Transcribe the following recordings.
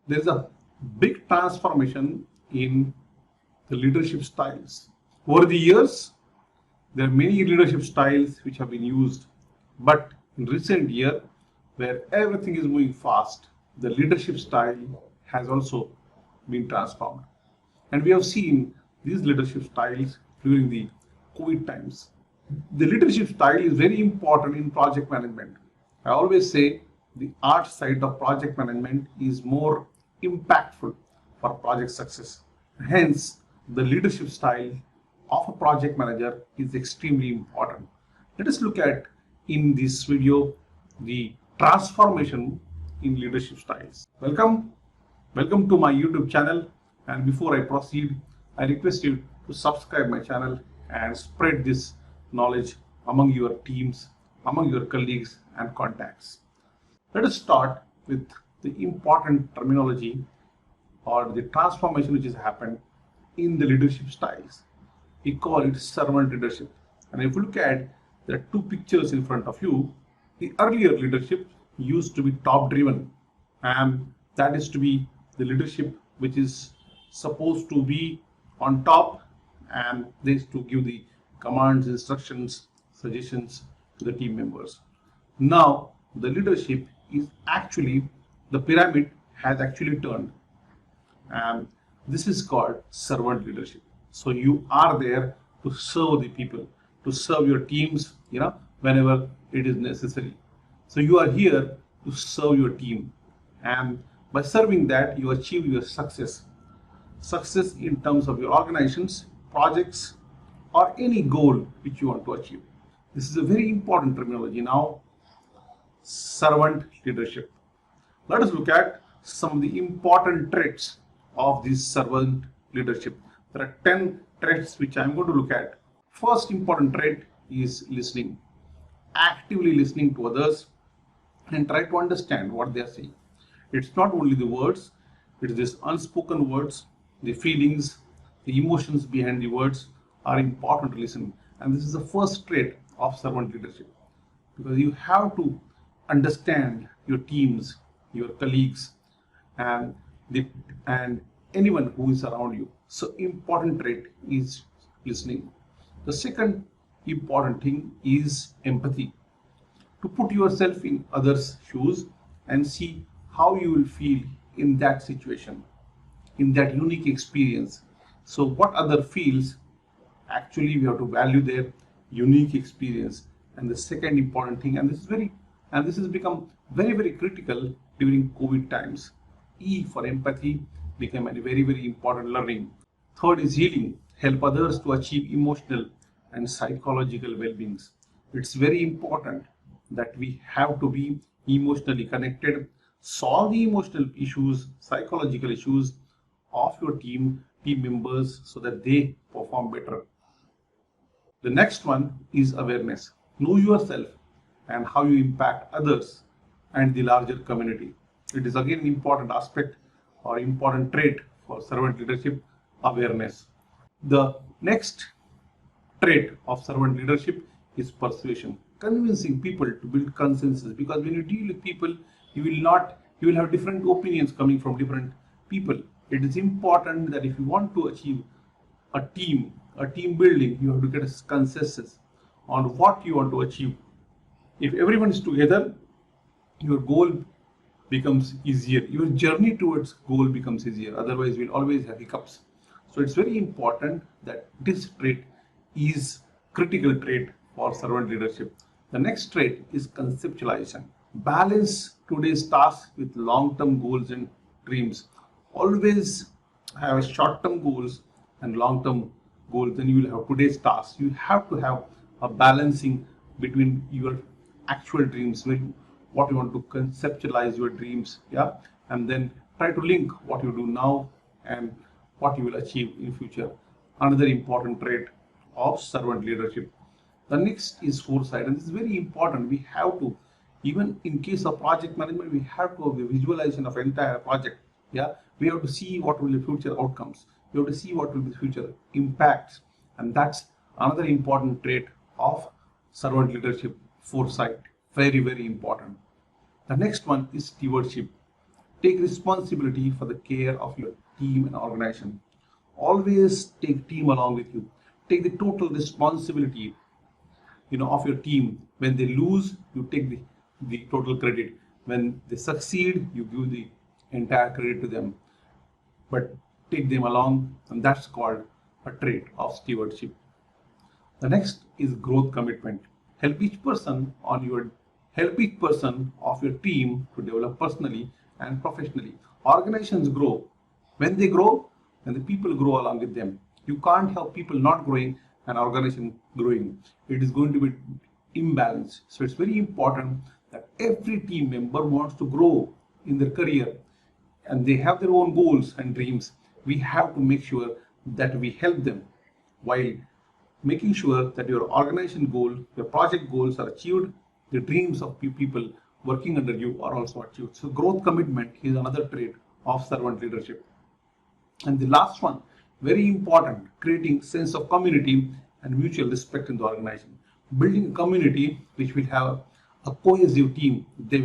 There is a big transformation in the leadership styles. Over the years, there are many leadership styles which have been used, but in recent year, where everything is moving fast, the leadership style has also been transformed. And we have seen these leadership styles during the COVID times. The leadership style is very important in project management. I always say the art side of project management is more impactful for project success. Hence, the leadership style of a project manager is extremely important. Let us look at in this video the transformation in leadership styles. Welcome to my YouTube channel, and before I proceed, I request you to subscribe my channel and spread this knowledge among your teams, among your colleagues and contacts. Let us start with the important terminology or the transformation which has happened in the leadership styles. We call it servant leadership. And if you look at, there are two pictures in front of you. The earlier leadership used to be top driven, and that is to be the leadership which is supposed to be on top, and they is to give the commands, instructions, suggestions to the team members. Now the leadership is actually, the pyramid has actually turned, and this is called servant leadership. So you are there to serve the people, to serve your teams, whenever it is necessary. So you are here to serve your team, and by serving that you achieve your success in terms of your organizations, projects, or any goal which you want to achieve. This is a very important terminology now, servant leadership. Let us look at some of the important traits of this servant leadership. There are 10 traits which I am going to look at. First important trait is listening. Actively listening to others and try to understand what they are saying. It's not only the words, it is this unspoken words, the feelings, the emotions behind the words are important to listen. And this is the first trait of servant leadership, because you have to understand your teams, your colleagues, and anyone who is around you. So important trait is listening. The second important thing is empathy. To put yourself in others' shoes and see how you will feel in that situation, in that unique experience. So what other feels, actually we have to value their unique experience. And the second important thing, and this has become very, very critical during COVID times. E for empathy became a very, very important learning. Third is healing. Help others to achieve emotional and psychological well-being. It's very important that we have to be emotionally connected, solve the emotional issues, psychological issues of your team members so that they perform better. The next one is awareness. Know yourself and how you impact others and the larger community. It is again an important aspect or important trait for servant leadership, awareness. The next trait of servant leadership is persuasion. Convincing people to build consensus, because when you deal with people, you will have different opinions coming from different people. It is important that if you want to achieve a team building, you have to get a consensus on what you want to achieve. If everyone is together, your goal becomes easier. Your journey towards goal becomes easier. Otherwise, we'll always have hiccups. So it's very important that this trait is critical trait for servant leadership. The next trait is conceptualization. Balance today's tasks with long-term goals and dreams. Always have short-term goals and long-term goals. Then you will have today's tasks. You have to have a balancing between your actual dreams, what you want to conceptualize your dreams, and then try to link what you do now and what you will achieve in future. Another important trait of servant leadership. The next is foresight, and this is very important. We have to, even in case of project management, we have to have a visualization of entire project. We have to see what will be the future outcomes. We have to see what will be the future impacts, and that's another important trait of servant leadership, foresight. Very, very important. The next one is stewardship. Take responsibility for the care of your team and organization. Always take team along with you. Take the total responsibility, of your team. When they lose, you take the total credit. When they succeed, you give the entire credit to them. But take them along, and that's called a trait of stewardship. The next is growth commitment. Help each person on your Help each person of your team to develop personally and professionally. Organizations grow. When they grow, then the people grow along with them. You can't help people not growing and organization growing. It is going to be imbalance. So it's very important that every team member wants to grow in their career and they have their own goals and dreams. We have to make sure that we help them while making sure that your organization goal, your project goals are achieved, the dreams of people working under you are also achieved. So growth commitment is another trait of servant leadership. And the last one, very important, creating sense of community and mutual respect in the organization. Building a community which will have a cohesive team. They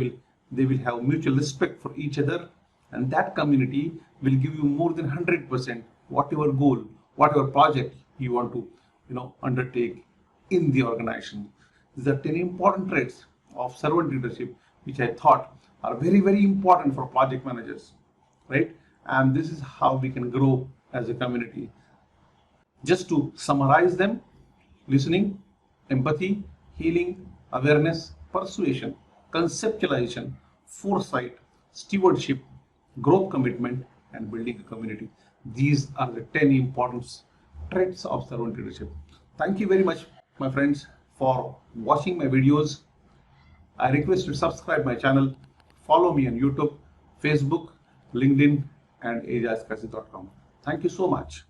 will have mutual respect for each other, and that community will give you more than 100% whatever goal, whatever project you want to undertake in the organization. These are 10 important traits of servant leadership which I thought are very, very important for project managers, right? And this is how we can grow as a community. Just to summarize them: listening, empathy, healing, awareness, persuasion, conceptualization, foresight, stewardship, growth commitment, and building a community. These are the 10 important traits of servant leadership. Thank you very much, my friends, for watching my videos. I request you to subscribe my channel, follow me on YouTube, Facebook, LinkedIn, and ajazkazi.com. Thank you so much.